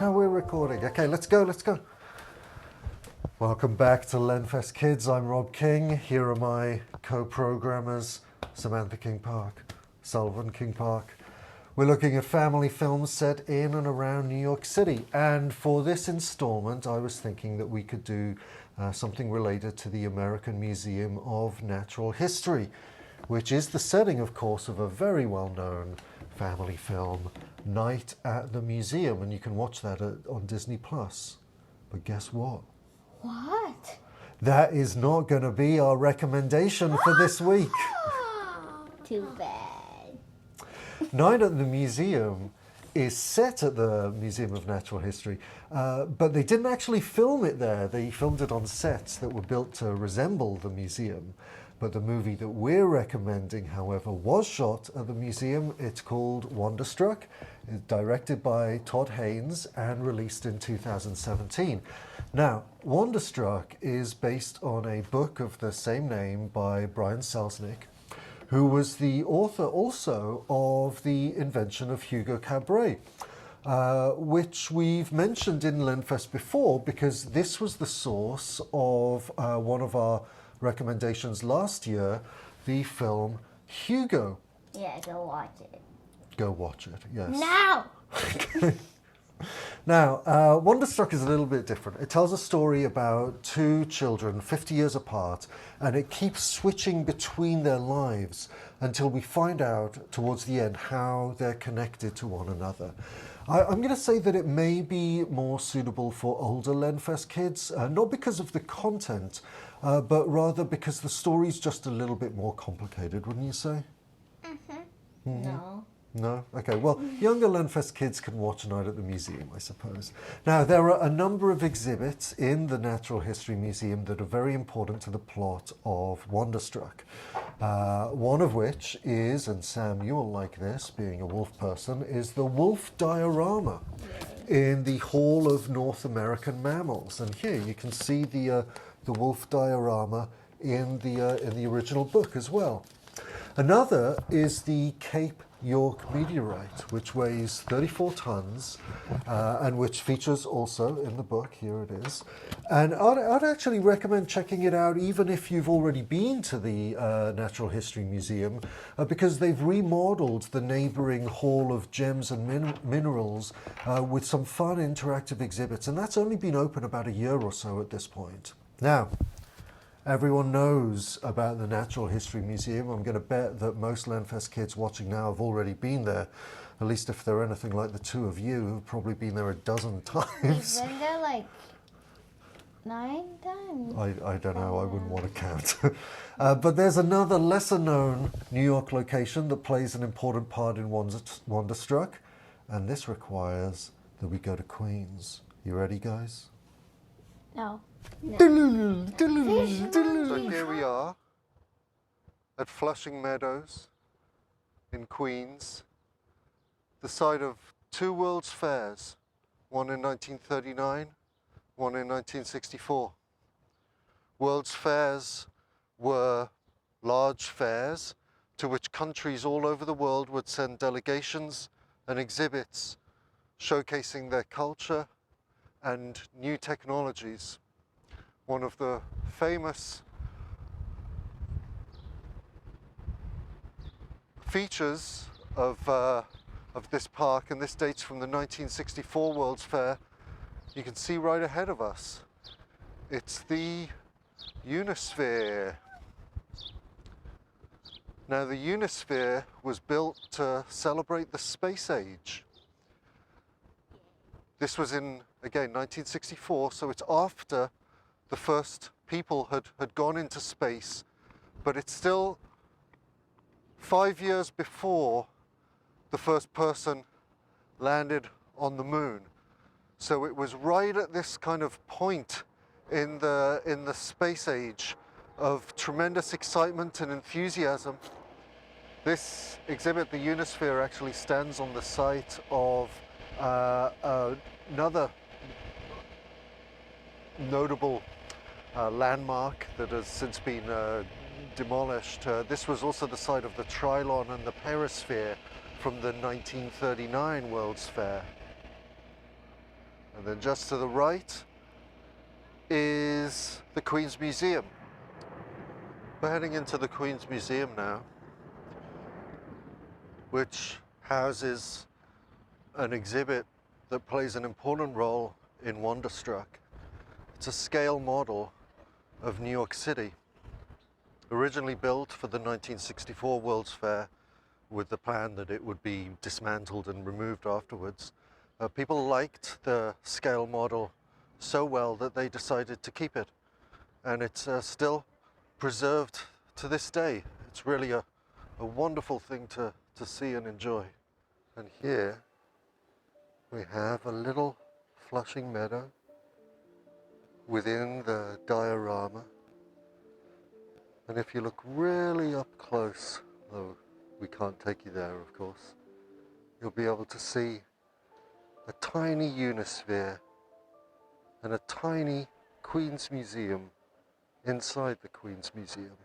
Now we're recording. Okay, let's go. Welcome back to Lenfest Kids. I'm Rob King. Here are my co-programmers, Samantha King Park, Sullivan King Park. We're looking at family films set in and around New York City. And for this installment, I was thinking that we could do something related to the American Museum of Natural History, which is the setting, of course, of a very well-known family film, Night at the Museum, and you can watch that on Disney+. But guess what? What? That is not going to be our recommendation for this week. Too bad. Night at the Museum is set at the Museum of Natural History, but they didn't actually film it there. They filmed it on sets that were built to resemble the museum. But the movie that we're recommending, however, was shot at the museum. It's called Wonderstruck. It's directed by Todd Haynes and released in 2017. Now, Wonderstruck is based on a book of the same name by Brian Selznick, who was the author also of The Invention of Hugo Cabret, which we've mentioned in Lenfest before because this was the source of one of our recommendations last year, the film Hugo. Yeah, go watch it. Go watch it, yes. Now! Now, Wonderstruck is a little bit different. It tells a story about two children 50 years apart, and it keeps switching between their lives until we find out towards the end how they're connected to one another. I'm going to say that it may be more suitable for older Lenfest kids, not because of the content, but rather because the story's just a little bit more complicated, wouldn't you say? Mm-hmm. No. No? Okay, well, younger Lenfest kids can watch Night at the Museum, I suppose. Now, there are a number of exhibits in the Natural History Museum that are very important to the plot of Wonderstruck. One of which is, and Sam, you'll like this, being a wolf person, is the wolf diorama in the Hall of North American Mammals. And here you can see the wolf diorama in the original book as well. Another is the Cape York Meteorite, which weighs 34 tons and which features also in the book. Here it is. And I'd actually recommend checking it out even if you've already been to the Natural History Museum because they've remodeled the neighboring Hall of Gems and Minerals with some fun interactive exhibits. And that's only been open about a year or so at this point. Now, everyone knows about the Natural History Museum. I'm going to bet that most Lenfest kids watching now have already been there. At least if they're anything like the two of you, who've probably been there a dozen times. We've been there like 9 times. I don't know, I wouldn't want to count. But there's another lesser known New York location that plays an important part in Wonderstruck. And this requires that we go to Queens. You ready, guys? No. So here we are at Flushing Meadows in Queens, the site of two World's Fairs, one in 1939, one in 1964. World's Fairs were large fairs to which countries all over the world would send delegations and exhibits showcasing their culture and new technologies. One of the famous features of this park, and this dates from the 1964 World's Fair, you can see right ahead of us. It's the Unisphere. Now, the Unisphere was built to celebrate the space age. This was in, again, 1964, so it's after the first people had gone into space, but it's still 5 years before the first person landed on the moon. So it was right at this kind of point in the space age of tremendous excitement and enthusiasm. This exhibit, the Unisphere, actually stands on the site of another notable landmark that has since been demolished. This was also the site of the Trilon and the Perisphere from the 1939 World's Fair. And then just to the right is the Queen's Museum. We're heading into the Queen's Museum now, which houses an exhibit that plays an important role in Wonderstruck. It's a scale model of New York City, originally built for the 1964 World's Fair with the plan that it would be dismantled and removed afterwards. People liked the scale model so well that they decided to keep it, and it's still preserved to this day. It's really a wonderful thing to see and enjoy. And here we have a little Flushing Meadow within the diorama. And if you look really up close, though we can't take you there of course, you'll be able to see a tiny Unisphere and a tiny Queen's Museum inside the Queen's Museum.